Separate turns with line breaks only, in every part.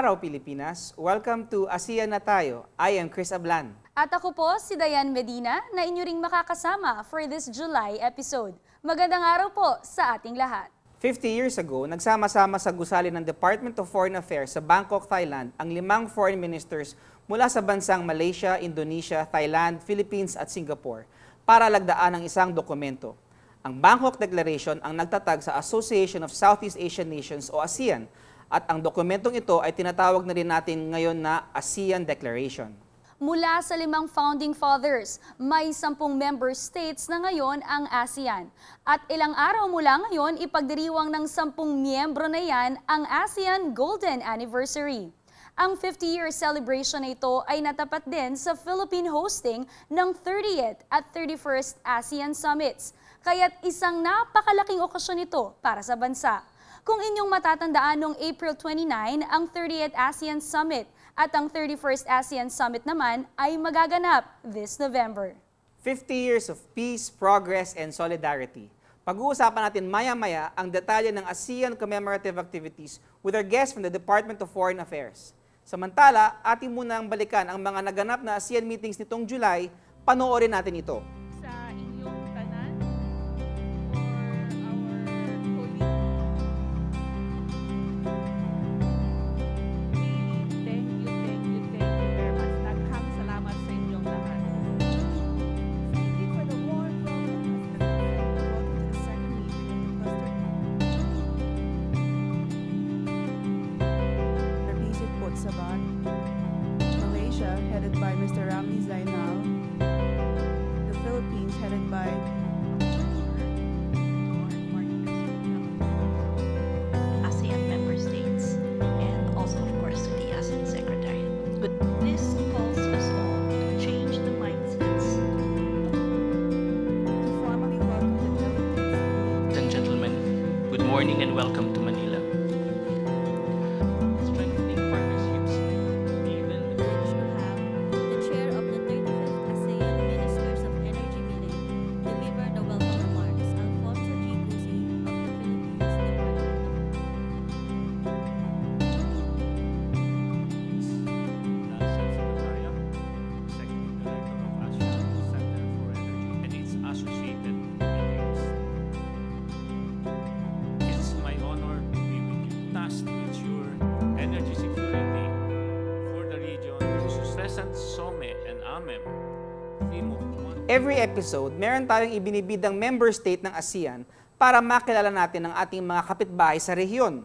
araw, Pilipinas. Welcome to ASEAN Na Tayo. I am Kris Ablan.
At ako po si Dianne Medina na inyo ring makakasama for this July episode. Magandang araw po sa ating lahat.
50 years ago, nagsama-sama sa gusali ng Department of Foreign Affairs sa Bangkok, Thailand ang 5 foreign ministers mula sa bansang Malaysia, Indonesia, Thailand, Philippines at Singapore para lagdaan ang isang dokumento. Ang Bangkok Declaration ang nagtatag sa Association of Southeast Asian Nations o ASEAN at ang dokumentong ito ay tinatawag na rin natin ngayon na ASEAN Declaration.
Mula sa 5 founding fathers, may 10 member states na ngayon ang ASEAN. At ilang araw mula ngayon, ipagdiriwang ng 10 miyembro na yan ang ASEAN Golden Anniversary. Ang 50-year celebration na ito ay natapat din sa Philippine hosting ng 30th at 31st ASEAN Summits. Kaya't isang napakalaking okasyon ito para sa bansa. Kung inyong matatandaan noong April 29, ang 30th ASEAN Summit at ang 31st ASEAN Summit naman ay magaganap this November.
50 years of peace, progress, and solidarity. Pag-uusapan natin maya-maya ang detalye ng ASEAN commemorative activities with our guests from the Department of Foreign Affairs. Samantala, ating munang balikan ang mga naganap na ASEAN meetings nitong July. Panoorin natin ito.
Malaysia, headed by Mr. Zainal. The Philippines, headed by
ASEAN member states, and also, of course, to the ASEAN Secretary. But this calls us all to change the mindsets.
to formally welcome the delegates.
Ladies and gentlemen, good morning and welcome to Manila. Strengthening partnerships, even
Which will have the chair of the 35th ASEAN Ministers of Energy meeting deliver the welcome remarks. Alfonso G. Cusi of the Philippines Department
ASEAN Secretariat, Executive Director of ASEAN Center for Energy and its associated meetings. It's my honor to be with you, tasked to ensure energy security for the region. Present SOME and AMEM, theme of one.
Every episode, meron tayong ibinibidang member state ng ASEAN para makilala natin ang ating mga kapitbahay sa rehiyon.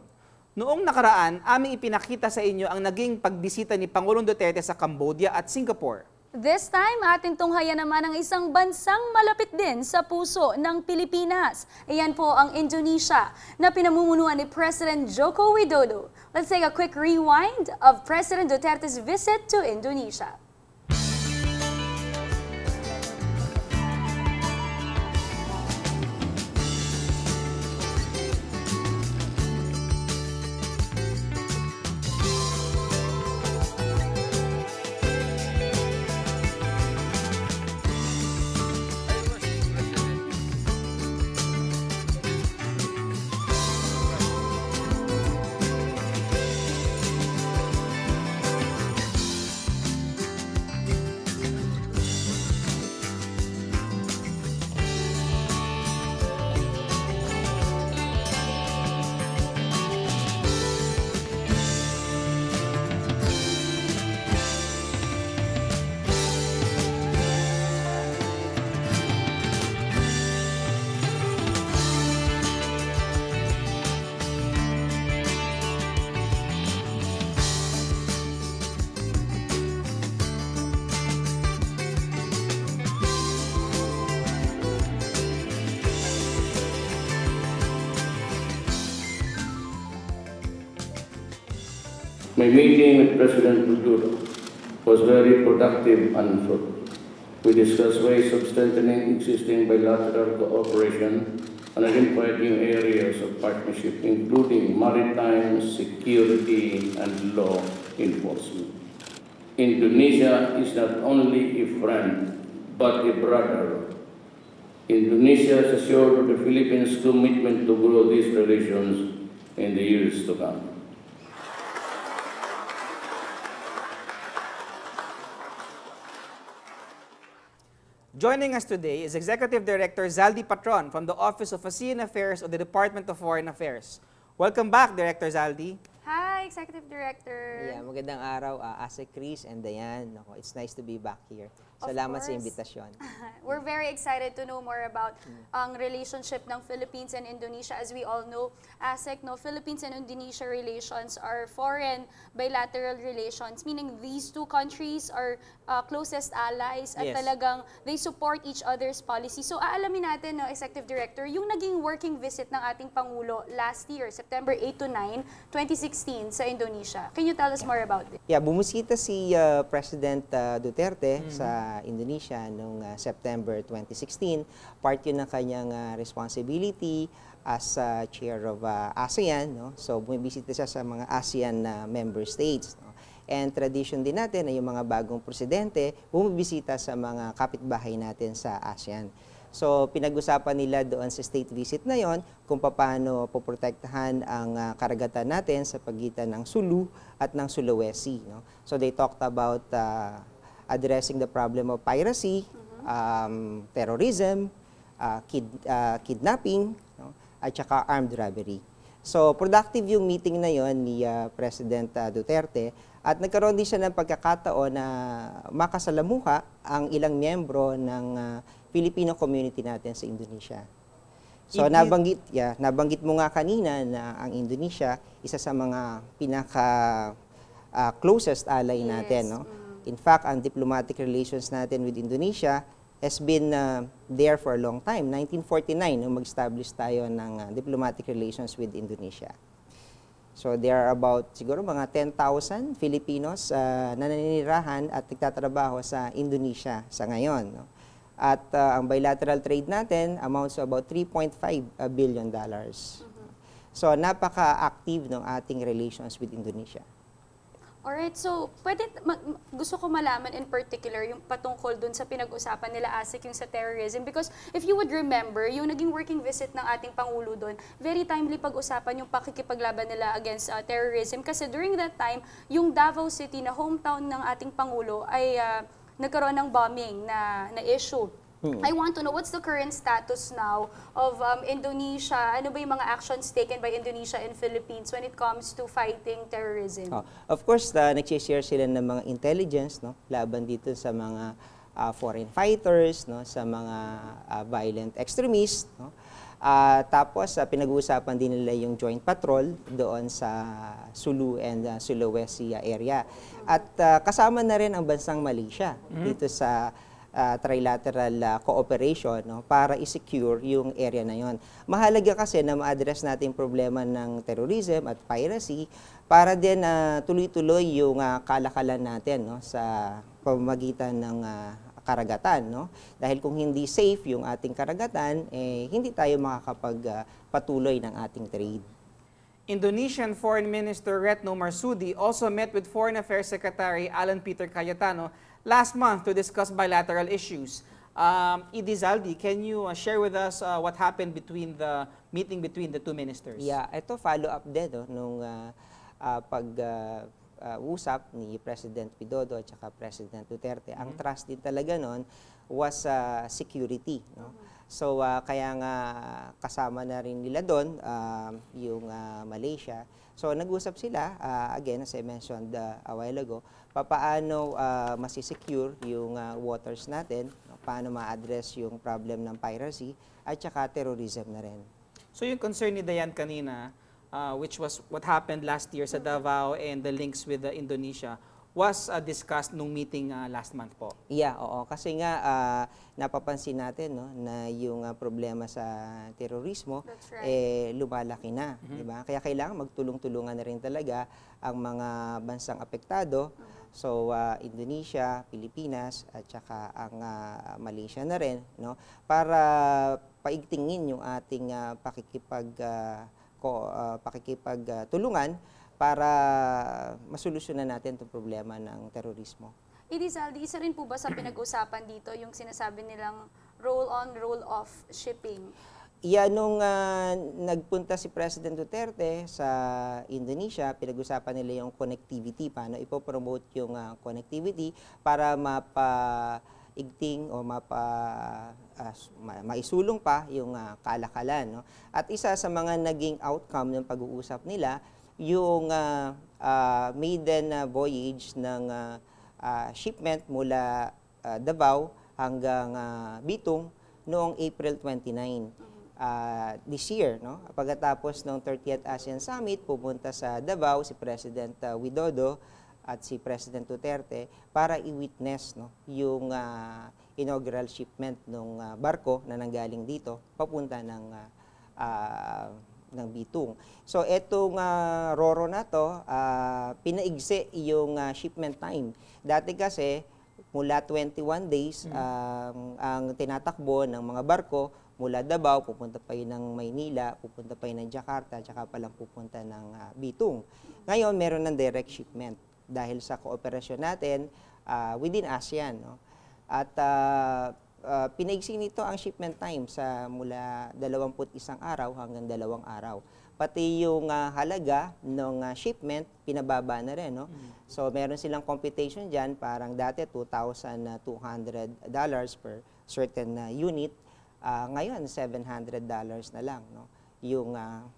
Noong nakaraan, aming ipinakita sa inyo ang naging pagbisita ni Pangulong Duterte sa Cambodia at Singapore.
This time, ating tunghayan naman ang isang bansang malapit din sa puso ng Pilipinas. Iyan po ang Indonesia na pinamumunuan ni President Joko Widodo. Let's take a quick rewind of President Duterte's visit to Indonesia.
My meeting with President Rodrigo was very productive and fruitful. We discussed ways of strengthening existing bilateral cooperation and identified new areas of partnership, including maritime, security, and law enforcement. Indonesia is not only a friend, but a brother. Indonesia has assured the Philippines' commitment to grow these relations in the years to come.
Joining us today is Executive Director Zaldy Patron from the Office of ASEAN Affairs of the Department of Foreign Affairs. Welcome back, Director Zaldy.
Hi, Executive Director.
Yeah, magandang araw, Ase Kris and Dianne. It's nice to be back here.
Of
Salamat sa
course.
imbitasyon.
We're very excited to know more about ang relationship ng Philippines and Indonesia. As we all know, ASEC, no, Philippines and Indonesia relations are foreign bilateral relations, meaning these two countries are closest allies at
Yes.
talagang they support each other's policy. So aalamin natin, no, Executive Director, yung naging working visit ng ating Pangulo last year, September 8 to 9, 2016 sa Indonesia. Can you tell us more about it?
Yeah, bumisita si President Duterte sa Indonesia noong September 2016. Part yun ng kanyang responsibility as chair of ASEAN. No? So bumibisita siya sa mga ASEAN member states. No? And tradition din natin na yung mga bagong presidente bumibisita sa mga kapitbahay natin sa ASEAN. So pinag-usapan nila doon sa state visit na yon kung paano poprotektahan ang karagatan natin sa pagitan ng Sulu at ng Sulawesi. No? So they talked about addressing the problem of piracy, terrorism, kidnapping, no? At saka armed robbery. So productive yung meeting na yon ni President Duterte at nagkaroon din siya ng pagkakataon na makasalamuha ang ilang miyembro ng Filipino community natin sa Indonesia. So nabanggit mo nga kanina na ang Indonesia isa sa mga pinaka closest ally natin, no? In fact, ang diplomatic relations natin with Indonesia has been there for a long time. 1949 nung mag-establish tayo ng diplomatic relations with Indonesia. So there are about siguro mga 10,000 Filipinos na naninirahan at nagtatrabaho sa Indonesia sa ngayon, no? At ang bilateral trade natin amounts to about $3.5 billion. So napaka-active ng ating relations with Indonesia.
Alright, so gusto ko malaman in particular yung patungkol dun sa pinag-usapan nila ASEC yung sa terrorism because if you would remember, yung naging working visit ng ating Pangulo dun, very timely pag-usapan yung pakikipaglaban nila against terrorism kasi during that time, yung Davao City na hometown ng ating Pangulo ay nagkaroon ng bombing na issue. I want to know what's the current status now of Indonesia? Ano ba yung mga actions taken by Indonesia and Philippines when it comes to fighting terrorism?
Of course, nag-share sila ng mga intelligence, no, laban dito sa mga foreign fighters, no, sa mga violent extremists, no. Tapos pinag-uusapan din nila yung joint patrol doon sa Sulu and Sulawesi area. At kasama na rin ang bansang Malaysia dito sa trilateral cooperation, no, para i-secure yung area na yon. Mahalaga kasi na ma-address natin yung problema ng terrorism at piracy para din tuloy-tuloy yung kalakalan natin, no, sa pamamagitan ng karagatan, no? Dahil kung hindi safe yung ating karagatan, hindi tayo makakapagpatuloy ng ating trade.
Indonesian Foreign Minister Retno Marsudi also met with Foreign Affairs Secretary Alan Peter Cayetano last month to discuss bilateral issues. Edi Zaldy, can you share with us what happened between the meeting between the two ministers?
Yeah, ito follow-up din, no, nung usap ni President Widodo at saka President Duterte. Ang trust din talaga nun was security, no? So kaya nga kasama na rin nila doon yung Malaysia. So nag-usap sila, again, as I mentioned a while ago, paano masisecure yung waters natin, no? Paano ma-address yung problem ng piracy at saka terrorism na rin.
So yung concern ni Dianne kanina, which was what happened last year sa Davao and the links with Indonesia, was discussed nung meeting last month po.
Yeah, oo. Kasi nga, napapansin natin, no, na yung problema sa terorismo, lumalaki na. Diba? Kaya kailangan magtulong-tulungan na rin talaga ang mga bansang apektado. So, Indonesia, Pilipinas, at saka ang Malaysia na rin, no, para paigtingin yung ating pakikipagtulungan para masolusyonan natin itong problema ng terorismo.
Edi Zaldy, isa rin po ba sa pinag-usapan dito yung sinasabi nilang roll-on, roll-off shipping?
Yeah, nung nagpunta si President Duterte sa Indonesia, pinag-usapan nila yung connectivity, paano ipopromote yung connectivity para igting o maisulong pa yung kalakalan. No? At isa sa mga naging outcome ng pag-uusap nila, yung maiden voyage ng shipment mula Davao hanggang Bitong noong April 29 this year. No? Pagkatapos ng 30th ASEAN Summit, pupunta sa Davao si President Widodo at si President Duterte para i-witness yung inaugural shipment ng barko na nanggaling dito papunta ng Bitong. So itong Roro na to, pinaigsi yung shipment time. Dati kasi mula 21 days ang tinatakbo ng mga barko mula Davao, pupunta pa yun ng Maynila, pupunta pa yun ng Jakarta, tsaka palang pupunta ng Bitong. Ngayon, meron ng direct shipment dahil sa kooperasyon natin within ASEAN. No? At pinaigsi nito ang shipment time sa mula 21 araw hanggang 2 araw. Pati yung halaga ng shipment, pinababa na rin. No? So, meron silang computation dyan, parang dati $2,200 per certain unit. Ngayon, $700 na lang. No? Yung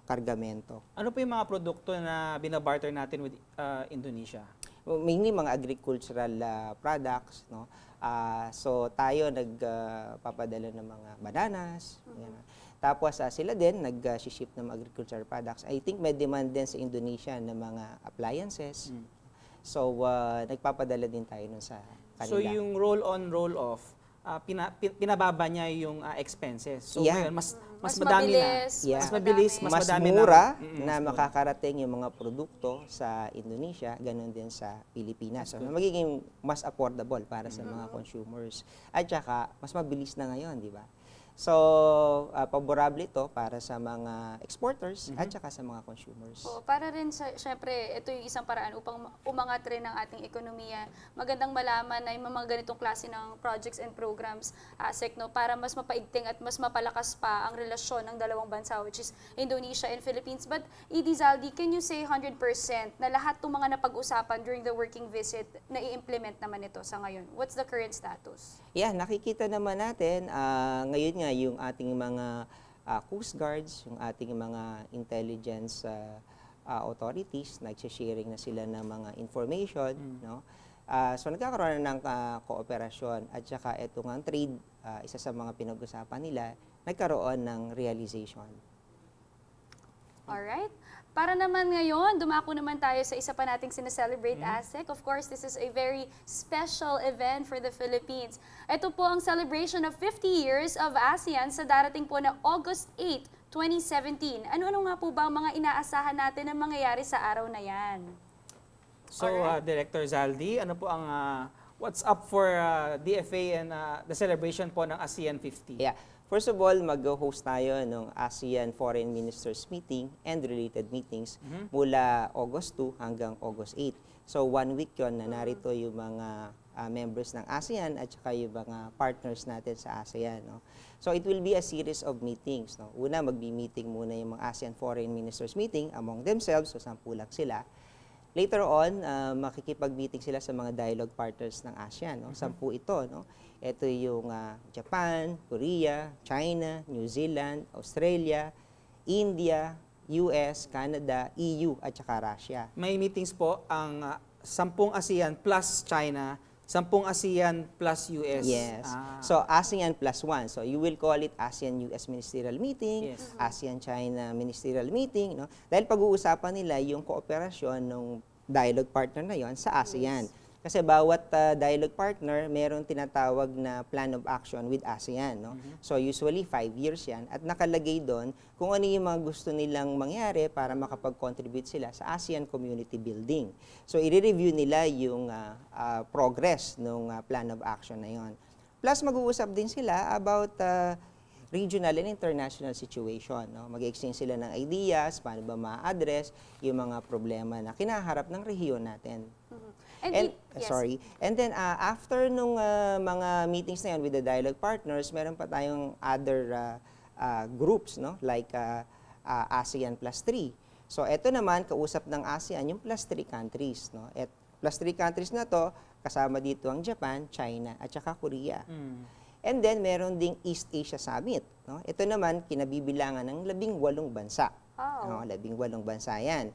kargamento.
Ano po yung mga produkto na binabarter natin with Indonesia?
Mainly mga agricultural products. No? So tayo nagpapadala ng mga bananas. Yan. Tapos sila din nag-ship ng mga agricultural products. I think may demand din sa Indonesia ng mga appliances. So nagpapadala din tayo nun sa kanila.
So yung roll-on, roll-off, pinababa niya yung expenses. So
Yeah.
ngayon, mas madami
mabilis,
na. Mas mabilis, mas
mas
madami
mura
na.
na makakarating yung mga produkto sa Indonesia, ganun din sa Pilipinas. So, magiging mas affordable para sa mga consumers. At saka, mas mabilis na ngayon, di ba? So, paborable ito para sa mga exporters at saka sa mga consumers.
Para rin, syempre, ito yung isang paraan upang umangat rin ang ating ekonomiya. Magandang malaman na yung mga ganitong klase ng projects and programs, no, para mas mapaigting at mas mapalakas pa ang relasyon ng dalawang bansa, which is Indonesia and Philippines. But, Edie Zaldy, can you say 100% na lahat ng mga napag-usapan during the working visit na i-implement naman ito sa ngayon? What's the current status?
Yeah, nakikita naman natin ngayon nga yung ating mga Coast Guards, yung ating mga intelligence authorities, nag-sharing na sila ng mga information. No? So nagkakaroon ng kooperasyon at saka itong ang trade, isa sa mga pinag-usapan nila, nagkaroon ng realization.
Alright. Para naman ngayon, dumako naman tayo sa isa pa nating sineselebrate ASEC. Of course, this is a very special event for the Philippines. Ito po ang celebration of 50 years of ASEAN sa darating po na August 8, 2017. Ano-ano nga po ba ang mga inaasahan natin na mangyayari sa araw na yan?
So, Director Zaldy, ano po ang what's up for DFA and the celebration po ng ASEAN 50?
Yeah. First of all, mag-host tayo ng ASEAN Foreign Ministers Meeting and related meetings mula August 2 hanggang August 8. So, 1 week yon na narito yung mga members ng ASEAN at saka yung mga partners natin sa ASEAN. No? So, it will be a series of meetings. No? Una, magbi-meeting muna yung mga ASEAN Foreign Ministers Meeting among themselves, so 10 lang sila. Later on, makikipag-meeting sila sa mga dialogue partners ng ASEAN. No? 10 ito. No? Ito yung Japan, Korea, China, New Zealand, Australia, India, US, Canada, EU, at saka Russia.
May meetings po ang 10 ASEAN plus China, 10 ASEAN plus US.
Yes. So, ASEAN plus 1. So, you will call it ASEAN-US Ministerial Meeting,
Yes.
ASEAN-China Ministerial Meeting. No? Dahil pag-uusapan nila yung kooperasyon ng dialogue partner na yon sa ASEAN. Kasi bawat dialogue partner, meron tinatawag na plan of action with ASEAN. No? So usually 5 years yan. At nakalagay doon kung ano yung mga gusto nilang mangyari para makapag-contribute sila sa ASEAN community building. So i-review nila yung progress ng plan of action na yon. Plus mag-uusap din sila about regional and international situation. No? Mag-exchange sila ng ideas, paano ba ma-address yung mga problema na kinaharap ng rehiyon natin.
And
then after nung mga meetings na yun with the dialogue partners, meron pa tayong other groups, no? Like ASEAN plus 3. So ito naman, kausap ng ASEAN, yung plus 3 countries. No? At plus 3 countries na to, Kasama dito ang Japan, China, at saka Korea. And then, meron ding East Asia Summit. No? Ito naman, kinabibilangan ng 18 bansa.
Oh.
18 bansa yan.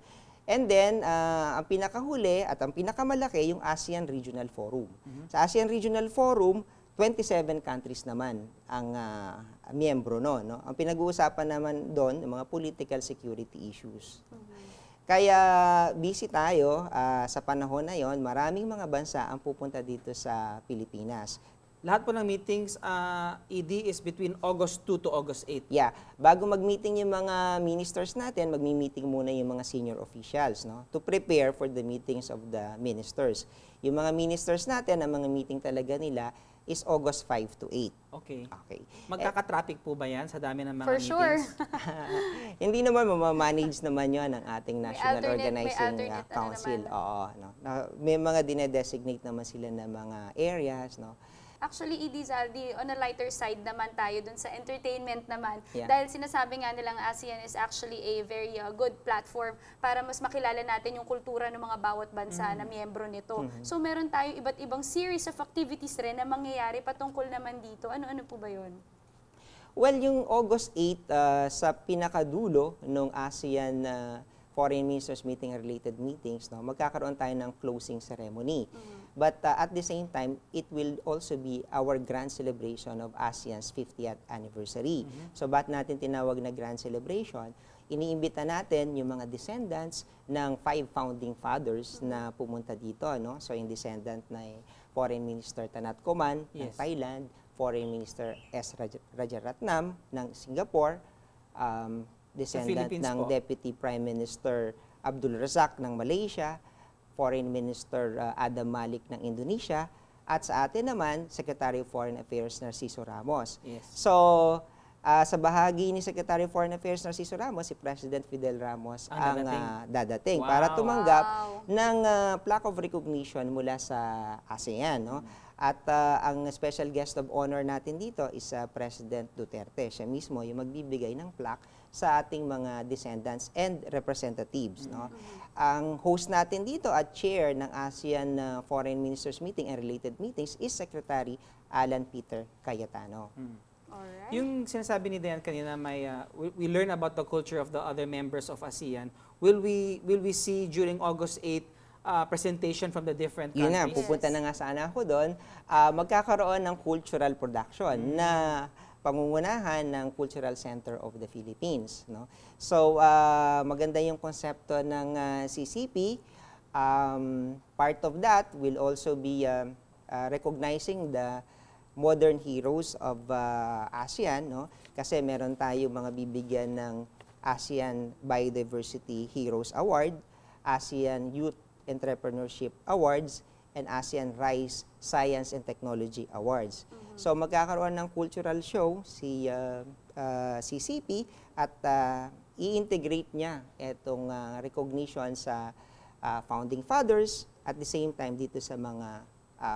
And then, ang pinakahuli at ang pinakamalaki, yung ASEAN Regional Forum. Sa ASEAN Regional Forum, 27 countries naman ang miyembro no. Ang pinag-uusapan naman doon, yung mga political security issues. Kaya busy tayo sa panahon na yon, maraming mga bansa ang pupunta dito sa Pilipinas.
Lahat po ng meetings, ED, is between August 2 to August 8.
Yeah. Bago mag-meeting yung mga ministers natin, magmi-meeting muna yung mga senior officials, no? To prepare for the meetings of the ministers. Yung mga ministers natin, ang mga meeting talaga nila is August 5 to 8.
Okay.
Okay.
Magkaka-traffic po ba yan sa dami ng mga
For
meetings?
sure.
Hindi naman, mamamanage naman yun ng ating National
may
Organizing
alternate
Council.
naman.
Oo, no? May mga dinedesignate naman sila na mga areas, no?
Actually, ED Zaldy, on a lighter side naman tayo dun sa entertainment naman.
Yeah.
Dahil sinasabi nga nilang ASEAN is actually a very good platform para mas makilala natin yung kultura ng mga bawat bansa na miyembro nito. So meron tayo iba't ibang series of activities rin na mangyayari patungkol naman dito. Ano-ano po ba yun?
Well, yung August 8, sa pinakadulo ng ASEAN Foreign Ministers Meeting and related meetings, no, magkakaroon tayo ng closing ceremony. But at the same time, it will also be our grand celebration of ASEAN's 50th anniversary. So, ba't natin tinawag na grand celebration? Iniimbita natin yung mga descendants ng 5 founding fathers na pumunta dito. No? So, yung descendant na Foreign Minister Tanat Koman ng Thailand, Foreign Minister S. Rajaratnam ng Singapore, descendant ng Deputy Prime Minister Abdul Razak ng Malaysia, Foreign Minister Adam Malik ng Indonesia, at sa atin naman, Secretary of Foreign Affairs Narciso Ramos. So, sa bahagi ni Secretary of Foreign Affairs Narciso Ramos, si President Fidel Ramos ang dadating para tumanggap ng plaque of recognition mula sa ASEAN. No? At ang special guest of honor natin dito is President Duterte. Siya mismo yung magbibigay ng plaque sa ating mga descendants and representatives. No? Ang host natin dito at chair ng ASEAN Foreign Ministers Meeting and related meetings is Secretary Alan Peter Cayetano.
Alright.
Yung sinasabi ni Dianne kanina, we learn about the culture of the other members of ASEAN. Will we see during August 8 presentation from the different countries?
Yun nga, pupunta na nga sana ako doon. Magkakaroon ng cultural production na pangungunahan ng Cultural Center of the Philippines. No? So, maganda yung konsepto ng CCP. Part of that will also be recognizing the modern heroes of ASEAN. No? Kasi meron tayo mga bibigyan ng ASEAN Biodiversity Heroes Award, ASEAN Youth Entrepreneurship Awards, and ASEAN Rise Science and Technology Awards. So magkakaroon ng cultural show si CCP at i-integrate niya itong recognition sa founding fathers at the same time dito sa mga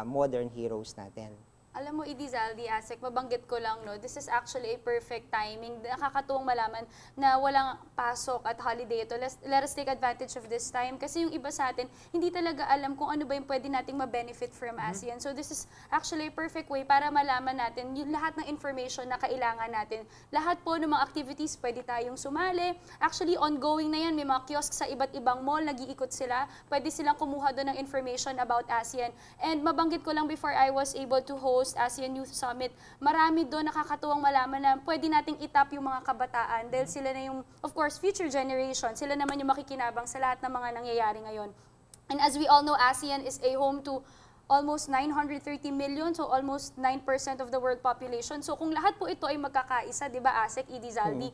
modern heroes natin.
Alam mo, ED Zaldy, Asek, mabanggit ko lang, no, this is actually a perfect timing. Nakakatuwang malaman na walang pasok at holiday ito. Let us take advantage of this time kasi yung iba sa atin, hindi talaga alam kung ano ba yung pwede nating ma-benefit from ASEAN. So this is actually a perfect way para malaman natin yung lahat ng information na kailangan natin. Lahat po ng mga activities, pwede tayong sumali. Actually, ongoing na yan. May mga kiosk sa iba't ibang mall, nag-iikot sila. Pwede silang kumuha doon ng information about ASEAN. And mabanggit ko lang before I was able to host ASEAN Youth Summit, marami doon nakakatuwang malaman na pwede nating itap yung mga kabataan dahil sila na yung, of course, future generation. Sila naman yung makikinabang sa lahat ng mga nangyayari ngayon. And as we all know, ASEAN is a home to almost 930 million, so almost 9% of the world population. So kung lahat po ito ay magkakaisa, di ba, Asek, ED Zaldy,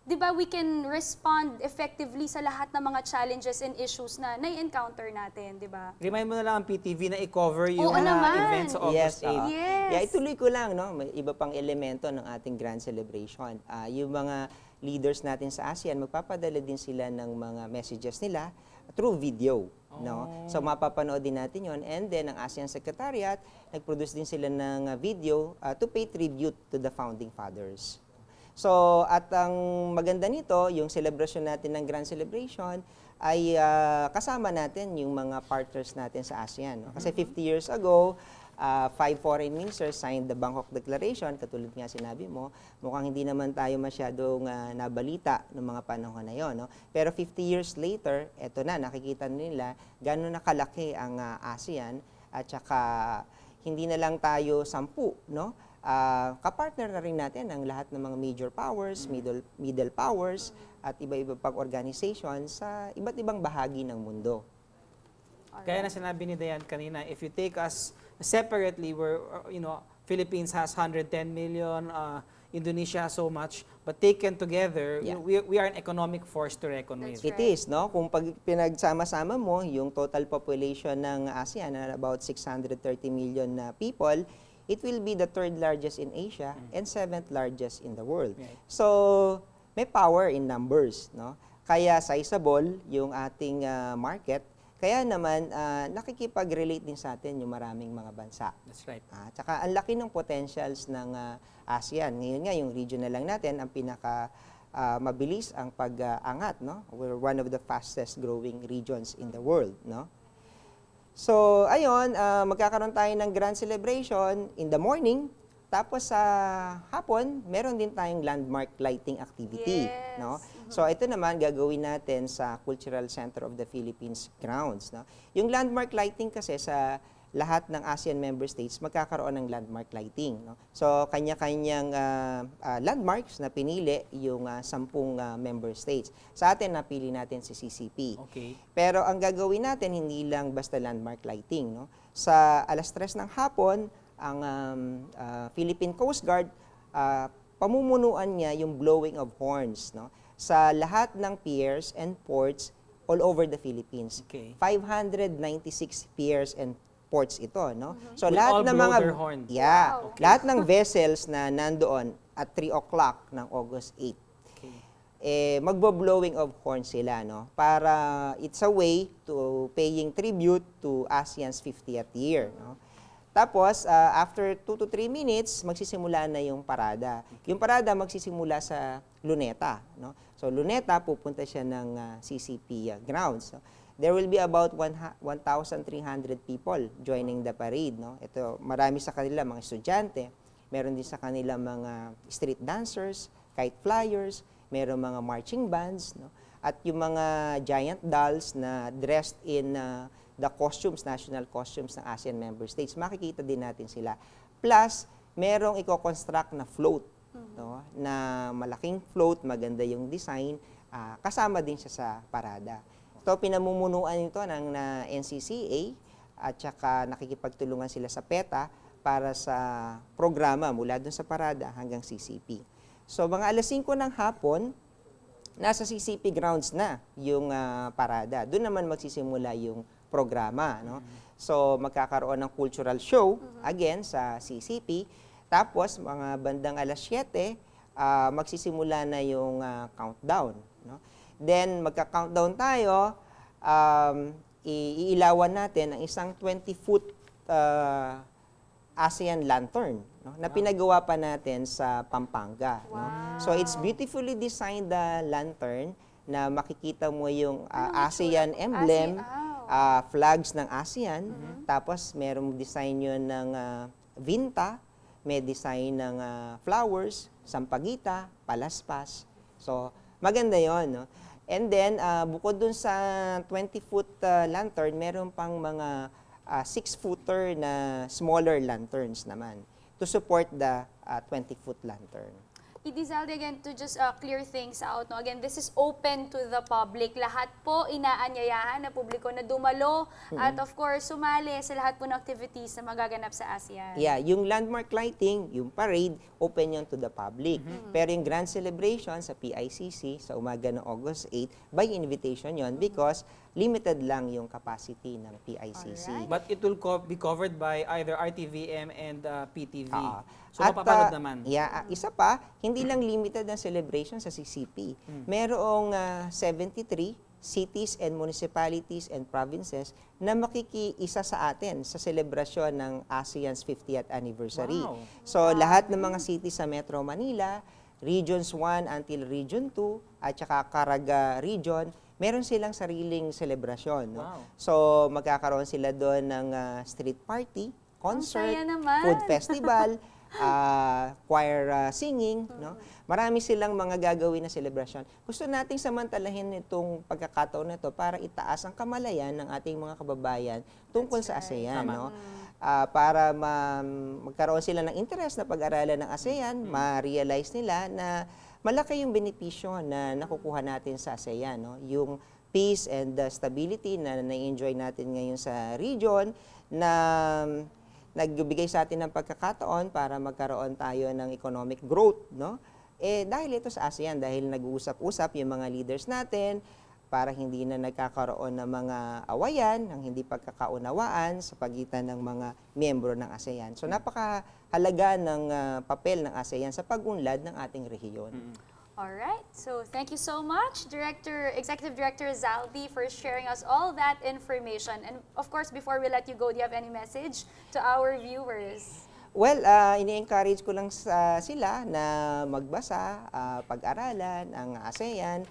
di ba, we can respond effectively sa lahat ng mga challenges and issues na nai-encounter natin, di ba?
Remind mo na lang ang PTV na i-cover yung
naman.
events sa August 8.
Yes.
Yeah, ituloy ko lang, no? May iba pang elemento ng ating grand celebration. Yung mga leaders natin sa ASEAN, magpapadala din sila ng mga messages nila through video. No? So mapapanood din natin yon. And then ang ASEAN Secretariat, nag-produce din sila ng video to pay tribute to the founding fathers. So, at ang maganda nito, yung celebration natin ng Grand Celebration, ay kasama natin yung mga partners natin sa ASEAN. No? Kasi 50 years ago, 5 foreign ministers signed the Bangkok Declaration, katulad nga sinabi mo, mukhang hindi naman tayo masyadong nabalita ng mga panahon na yon. No? Pero 50 years later, eto na, nakikita nila gano'n nakalaki ang ASEAN at saka hindi na lang tayo 10, no? Kapartner na rin natin ang lahat ng mga major powers, middle powers, at iba-iba pang organization sa iba't ibang bahagi ng mundo.
Kaya na sinabi ni Dianne kanina, if you take us separately, where Philippines has 110 million, Indonesia has so much, but taken together, we are an economic force to reckon with.
It is, no? Kung pag pinagsama-sama mo yung total population ng ASEAN na about 630 million na people, it will be the 3rd largest in Asia and 7th largest in the world.
Right.
So, may power in numbers, no? Kaya sizable yung ating market. Kaya naman, nakikipag-relate din sa atin yung maraming mga bansa.
That's right.
Tsaka ang laki ng potentials ng ASEAN. Ngayon nga, yung region na lang natin, ang pinaka mabilis ang pag-angat, no? We're one of the fastest growing regions in the world, no? So, ayun, magkakaroon tayo ng grand celebration in the morning. Tapos sa hapon, meron din tayong landmark lighting activity.
Yes.
No? So ito naman gagawin natin sa Cultural Center of the Philippines grounds. No? Yung landmark lighting kasi sa lahat ng ASEAN member states magkakaroon ng landmark lighting. No? So kanya-kanyang landmarks na pinili yung 10 member states. Sa atin, napili natin si CCP.
Okay.
Pero ang gagawin natin, hindi lang basta landmark lighting. No? Sa 3:00 ng hapon, ang Philippine Coast Guard, pamumunuan niya yung blowing of horns, no? Sa lahat ng piers and ports all over the Philippines.
Okay.
596 piers and ports ito, no? So
Will
lahat
all
ng
blow
mga
their horns?
Wow.
lahat ng vessels na nandoon at 3 o'clock ng August 8, magbo-blowing of horns sila, no? Para it's a way to paying tribute to ASEAN's 50th year, no? Tapos, after 2 to 3 minutes, magsisimula na yung parada. Yung parada magsisimula sa Luneta. No? So, Luneta, pupunta siya ng CCP grounds. So, there will be about 1,300 people joining the parade. No? Ito, marami sa kanila mga estudyante. Meron din sa kanila mga street dancers, kite flyers, meron mga marching bands. No? At yung mga giant dolls na dressed in the costumes, national costumes ng ASEAN member states, makikita din natin sila. Plus, merong i-construct na float, no? Na malaking float, maganda yung design, kasama din siya sa parada. Ito, pinamumunuan ito ng NCCA at saka nakikipagtulungan sila sa PETA para sa programa mula dun sa parada hanggang CCP. So, mga 5:00 ng hapon, nasa CCP grounds na yung parada. Doon naman magsisimula yung programa, no? So magkakaroon ng cultural show again sa CCP. Tapos mga bandang 7:00, magsisimula na yung countdown, no? Then magka-countdown tayo, iilawan natin ang isang 20-foot ASEAN lantern, no? Na pinagawa pa natin sa Pampanga.
Wow.
No? So it's beautifully designed the lantern na makikita mo yung ASEAN emblem, flags ng ASEAN, tapos merong design yun ng Vinta, may design ng flowers, sampagita, palaspas. So maganda yon, no? And then bukod dun sa 20-foot lantern, meron pang mga 6-footer na smaller lanterns naman to support the 20-foot lantern.
Zaldy, again, to just clear things out, no? Again, this is open to the public. Lahat po inaanyayahan na publiko na dumalo at of course, sumali sa lahat po ng activities na magaganap sa ASEAN.
Yeah, yung landmark lighting, yung parade, open yun to the public. Pero yung grand celebration sa PICC sa umaga ng August 8, by invitation yon because limited lang yung capacity ng PICC.
Alright.
But it will be covered by either RTVM and PTV. So mapapanood naman.
Yeah, isa pa, hindi lang limited ang celebration sa CCP. Merong 73 cities and municipalities and provinces na makikiisa sa atin sa selebrasyon ng ASEAN's 50th anniversary.
Wow.
So lahat ng mga cities sa Metro Manila, Regions 1 until Region 2, at saka Caraga Region, meron silang sariling selebrasyon. No?
Wow.
So, magkakaroon sila doon ng street party, concert,
saya naman.
food festival, choir singing. No? Marami silang mga gagawin na selebrasyon. Gusto nating samantalahin itong pagkakataon na ito para itaas ang kamalayan ng ating mga kababayan tungkol sa ASEAN. No? Para magkaroon sila ng interest na pag-aralan ng ASEAN, ma-realize nila na malaki yung benepisyo na nakukuha natin sa ASEAN. No? Yung peace and stability na na-enjoy natin ngayon sa region, na nagbibigay sa atin ng pagkakataon para magkaroon tayo ng economic growth, no? Dahil ito sa ASEAN, dahil nag-uusap-usap yung mga leaders natin para hindi na nagkakaroon ng mga awayan, ng hindi pagkakaunawaan sa pagitan ng mga miyembro ng ASEAN. So napakahalaga ng papel ng ASEAN sa pag-unlad ng ating rehiyon.
Alright, so thank you so much, Executive Director Zaldy, for sharing us all that information. And of course, before we let you go, do you have any message to our viewers?
Well, ini-encourage ko lang sila na magbasa, pag-aralan ang ASEAN.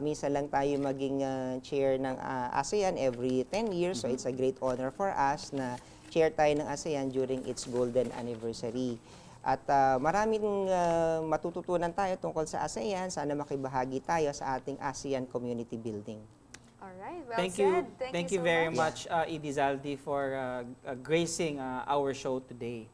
Minsan lang tayo maging chair ng ASEAN every 10 years, so it's a great honor for us na chair tayo ng ASEAN during its golden anniversary. At maraming matututunan tayo tungkol sa ASEAN. Sana makibahagi tayo sa ating ASEAN community building.
Alright, well
Thank
said.
you. Thank you
so
very much, Edie Zaldy, for gracing our show today.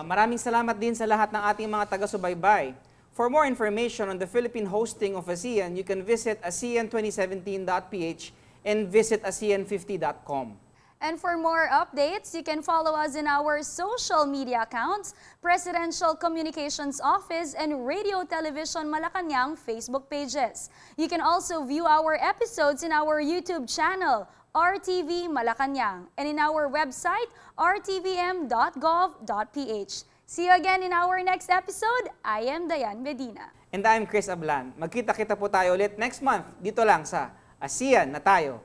Maraming salamat din sa lahat ng ating mga taga-subaybay. For more information on the Philippine hosting of ASEAN, you can visit asean2017.ph and visit asean50.com.
And for more updates, you can follow us in our social media accounts, Presidential Communications Office and Radio Television Malacanang Facebook pages. You can also view our episodes in our YouTube channel, RTV Malacanang, and in our website, rtvm.gov.ph. See you again in our next episode. I am Dianne Medina.
And I'm Kris Ablan. Magkita-kita po tayo ulit next month dito lang sa ASEAN Na Tayo.